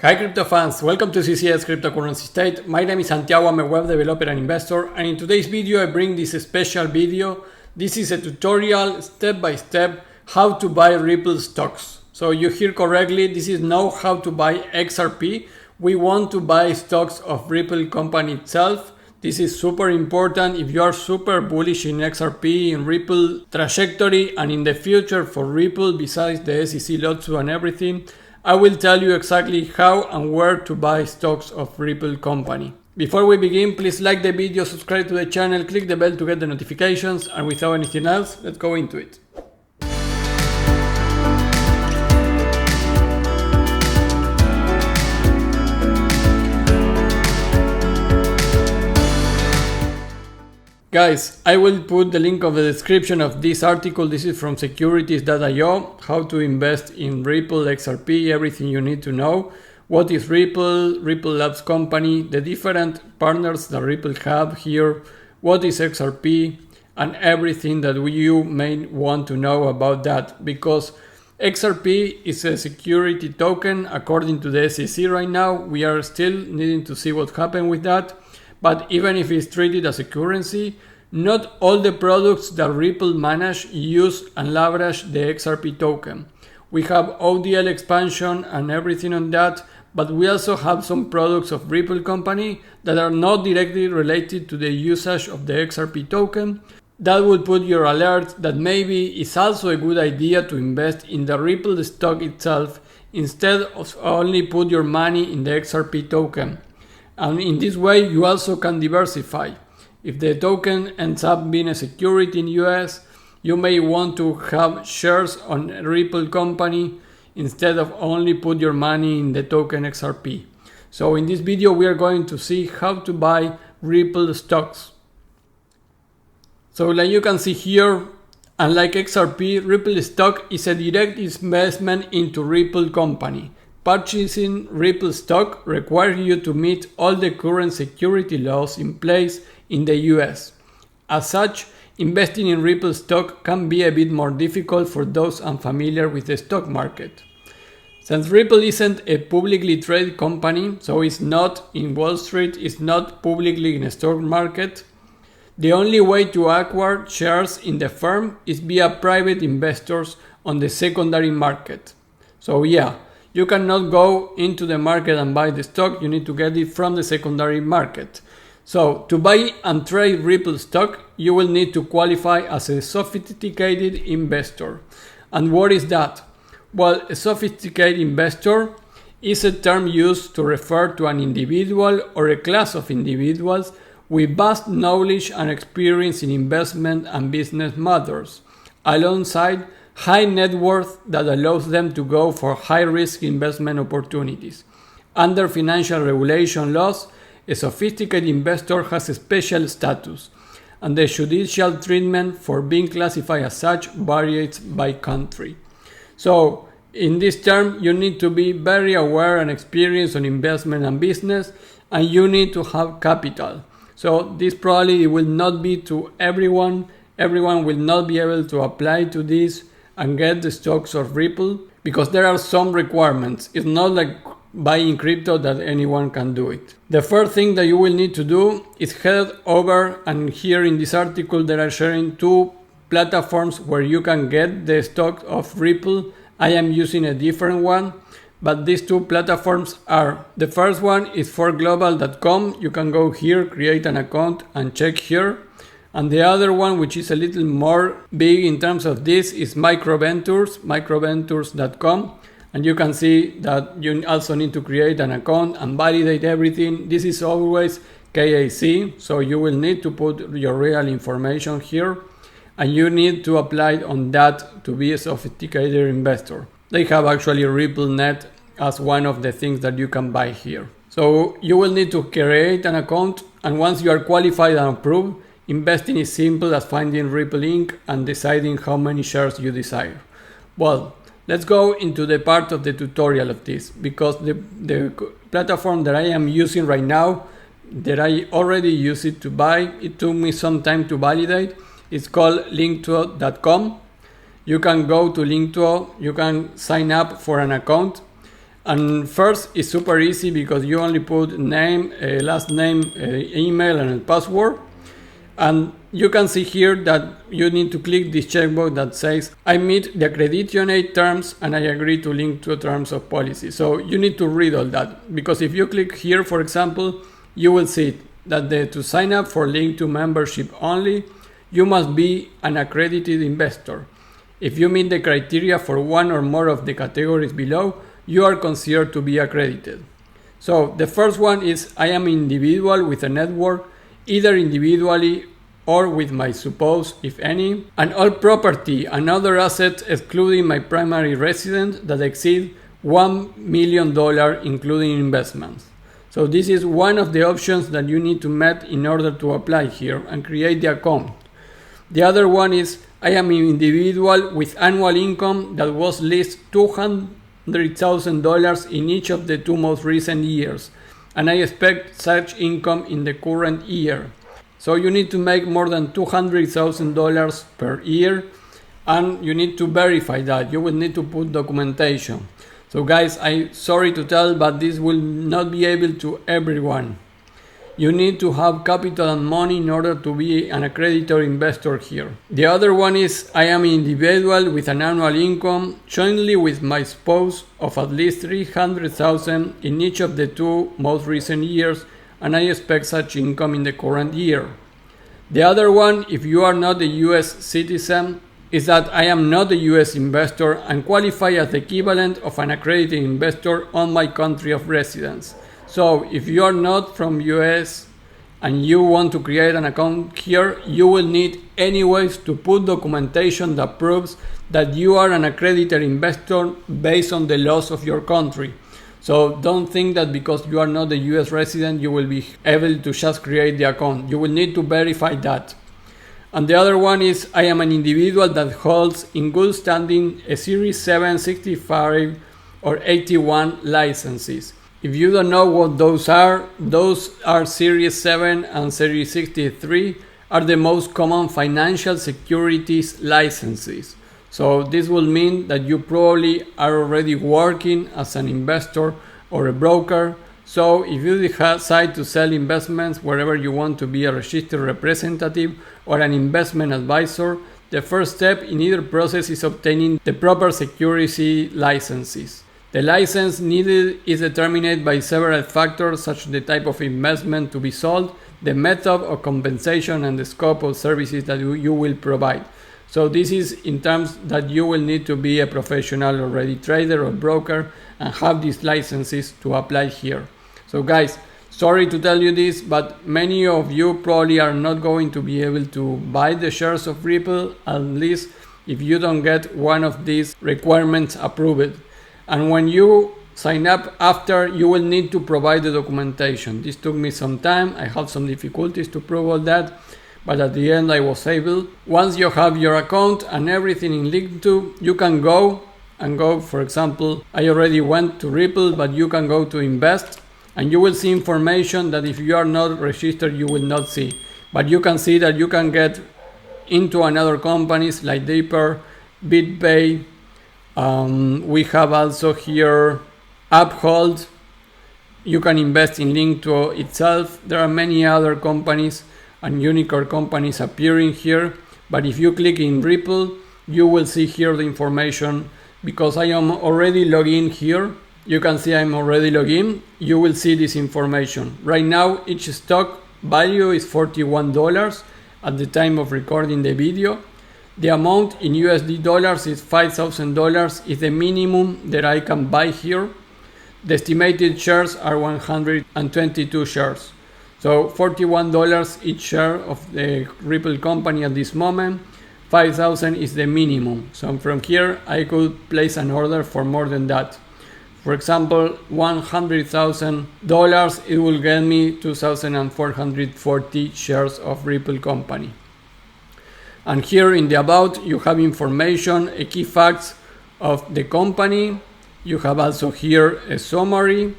Hi crypto fans, welcome to CCS Cryptocurrency State. My name is Santiago, I'm a web developer and investor, and in today's video I bring this special video. This is a tutorial step by step how to buy Ripple stocks. So you hear correctly, this is not how to buy XRP. We want to buy stocks of Ripple company itself. This is super important if you are super bullish in XRP, in Ripple trajectory and in the future for Ripple besides the SEC lawsuit and everything. I will tell you exactly how and where to buy stocks of Ripple company. Before we begin, please like the video, subscribe to the channel, click the bell to get the notifications, and without anything else, let's go into it. Guys, I will put the link of the description of this article. This is from securities.io, how to invest in Ripple, XRP, everything you need to know. What is Ripple, Ripple Labs company, the different partners that Ripple have here, what is XRP, and everything that you may want to know about that. Because XRP is a security token according to the SEC right now. We are still needing to see what happened with that. But even if it's treated as a currency, not all the products that Ripple manage use and leverage the XRP token. We have ODL expansion and everything on that, but we also have some products of Ripple company that are not directly related to the usage of the XRP token. That would put your alert that maybe it's also a good idea to invest in the Ripple stock itself instead of only put your money in the XRP token. And in this way, you also can diversify. If the token ends up being a security in US, you may want to have shares on a Ripple company instead of only put your money in the token XRP. So in this video, we are going to see how to buy Ripple stocks. So like you can see here, unlike XRP, Ripple stock is a direct investment into Ripple company. Purchasing Ripple stock requires you to meet all the current security laws in place in the US. As such, investing in Ripple stock can be a bit more difficult for those unfamiliar with the stock market. Since Ripple isn't a publicly traded company, so it's not in Wall Street, it's not publicly in a stock market, the only way to acquire shares in the firm is via private investors on the secondary market. So yeah, you cannot go into the market and buy the stock, you need to get it from the secondary market. So to buy and trade Ripple stock, you will need to qualify as a sophisticated investor. And what is that? Well, a sophisticated investor is a term used to refer to an individual or a class of individuals with vast knowledge and experience in investment and business matters, alongside high net worth that allows them to go for high-risk investment opportunities. Under financial regulation laws, a sophisticated investor has a special status, and the judicial treatment for being classified as such varies by country. So, in this term, you need to be very aware and experienced on investment and business, and you need to have capital. So, this probably will not be to everyone. Everyone will not be able to apply to this and get the stocks of Ripple because there are some requirements. It's not like buying crypto that anyone can do it. The first thing that you will need to do is head over, and here in this article they are sharing two platforms where you can get the stock of Ripple. I am using a different one, but these two platforms are, the first one is forglobal.com. You can go here, create an account and check here. And the other one, which is a little more big in terms of this, is microventures.com. And you can see that you also need to create an account and validate everything. This is always KYC, so you will need to put your real information here. And you need to apply on that to be a sophisticated investor. They have actually RippleNet as one of the things that you can buy here. So you will need to create an account, and once you are qualified and approved, investing is simple as finding Ripple Inc. and deciding how many shares you desire. Well, let's go into the part of the tutorial of this, because the platform that I am using right now, that I already used it to buy, it took me some time to validate. It's called LINQTO.com. You can go to LINQTO, you can sign up for an account, And first is super easy because you only put name, last name, email and a password. And you can see here that you need to click this checkbox that says I meet the accreditation aid terms and I agree to LINQTO terms of policy. So you need to read all that, because if you click here, for example, you will see that to sign up for LINQTO membership only, you must be an accredited investor. If you meet the criteria for one or more of the categories below, you are considered to be accredited. So the first one is I am individual with a network, either individually or with my spouse, if any, and all property and other assets excluding my primary residence that exceed $1 million including investments. So this is one of the options that you need to meet in order to apply here and create the account. The other one is I am an individual with annual income that was at least $200,000 in each of the 2 most recent years, and I expect such income in the current year. So you need to make more than $200,000 per year, and you need to verify that. You will need to put documentation. So guys, I'm sorry to tell, but this will not be able to everyone. You need to have capital and money in order to be an accredited investor here. The other one is I am an individual with an annual income jointly with my spouse of at least $300,000 in each of the 2 most recent years, and I expect such income in the current year. The other one, if you are not a US citizen, is that I am not a US investor and qualify as the equivalent of an accredited investor on my country of residence. So if you are not from US and you want to create an account here, you will need anyways to put documentation that proves that you are an accredited investor based on the laws of your country. So don't think that because you are not a US resident, you will be able to just create the account. You will need to verify that. And the other one is I am an individual that holds in good standing a Series 7, 65 or 81 licenses. If you don't know what those are Series 7 and Series 63 are the most common financial securities licenses. So this will mean that you probably are already working as an investor or a broker. So if you decide to sell investments wherever you want to be a registered representative or an investment advisor, the first step in either process is obtaining the proper security licenses. The license needed is determined by several factors such as the type of investment to be sold, the method of compensation, and the scope of services that you will provide. So this is in terms that you will need to be a professional already trader or broker and have these licenses to apply here. So guys, sorry to tell you this, but many of you probably are not going to be able to buy the shares of Ripple, at least if you don't get one of these requirements approved. And when you sign up after, you will need to provide the documentation. This took me some time. I had some difficulties to prove all that, but at the end I was able. Once you have your account and everything in LINQTO, you can go, for example, I already went to Ripple, but you can go to invest and you will see information that if you are not registered, you will not see. But you can see that you can get into another companies like Deeper, BitPay. We have also here Uphold. You can invest in LINQTO itself. There are many other companies and unicorn companies appearing here, but if you click in Ripple, you will see here the information. Because I am already logged in here, you can see I'm already logged in. You will see this information. Right now each stock value is $41 at the time of recording the video. The amount in USD dollars is $5,000 is the minimum that I can buy here. The estimated shares are 122 shares. So $41 each share of the Ripple company at this moment. 5,000 is the minimum. So from here I could place an order for more than that. For example, $100,000, it will get me 2,440 shares of Ripple company. And here in the about, you have information, key facts of the company. You have also here a summary,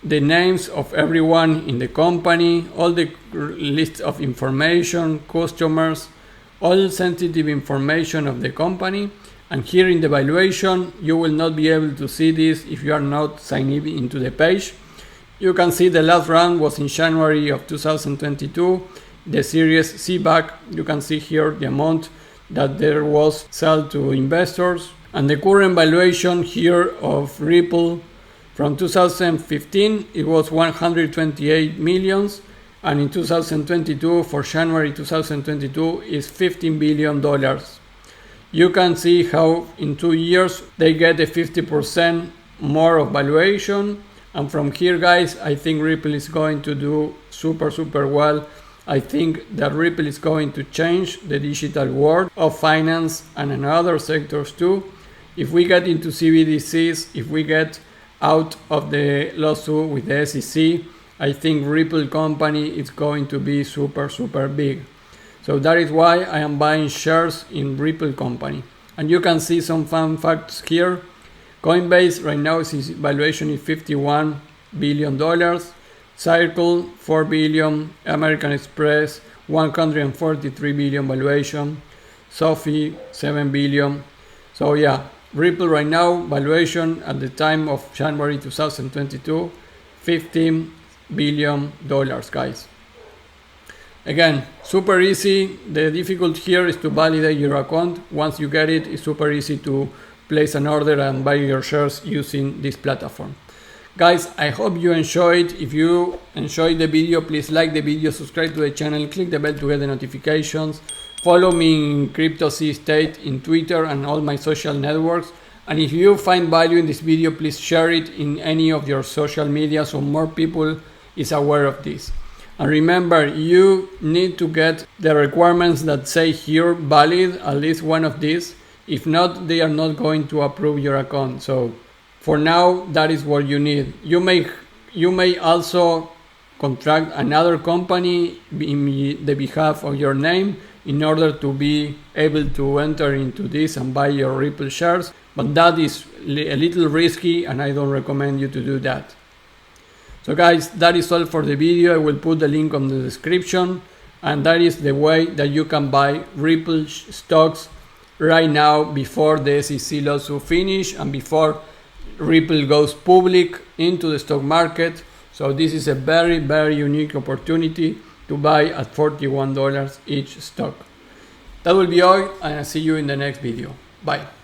the names of everyone in the company, all the list of information, customers, all sensitive information of the company. And here in the valuation, you will not be able to see this if you are not signed into the page. You can see the last round was in January of 2022. The series C back, you can see here the amount that there was sold to investors. And the current valuation here of Ripple from 2015, it was 128 millions. And in 2022, for January 2022, is $15 billion. You can see how in 2 years they get a 50% more of valuation. And from here, guys, I think Ripple is going to do super well. I think that Ripple is going to change the digital world of finance and in other sectors too. If we get into CBDCs, if we get out of the lawsuit with the SEC, I think Ripple company is going to be super big. So that is why I am buying shares in Ripple company. And you can see some fun facts here. Coinbase right now its valuation is $51 billion. Circle 4 billion. American Express 143 billion valuation. Sophie 7 billion. So yeah, Ripple right now valuation at the time of January 2022, $15 billion, guys. Again, super easy. The difficulty here is to validate your account. Once you get it, it's super easy to place an order and buy your shares using this platform. Guys, I hope you enjoyed. If you enjoyed the video, please like the video, subscribe to the channel, click the bell to get the notifications. Follow me in Crypto Sea State in Twitter and all my social networks. And if you find value in this video, please share it in any of your social media so more people is aware of this. And remember, you need to get the requirements that say here valid, at least one of these. If not, they are not going to approve your account. So for now, that is what you need. You may also contract another company in the behalf of your name in order to be able to enter into this and buy your Ripple shares. But that is a little risky and I don't recommend you to do that. So guys, that is all for the video. I will put the link on the description, and that is the way that you can buy Ripple stocks right now before the SEC lawsuit finish and before Ripple goes public into the stock market. So this is a very unique opportunity to buy at $41 each stock. That will be all, and I'll see you in the next video. Bye.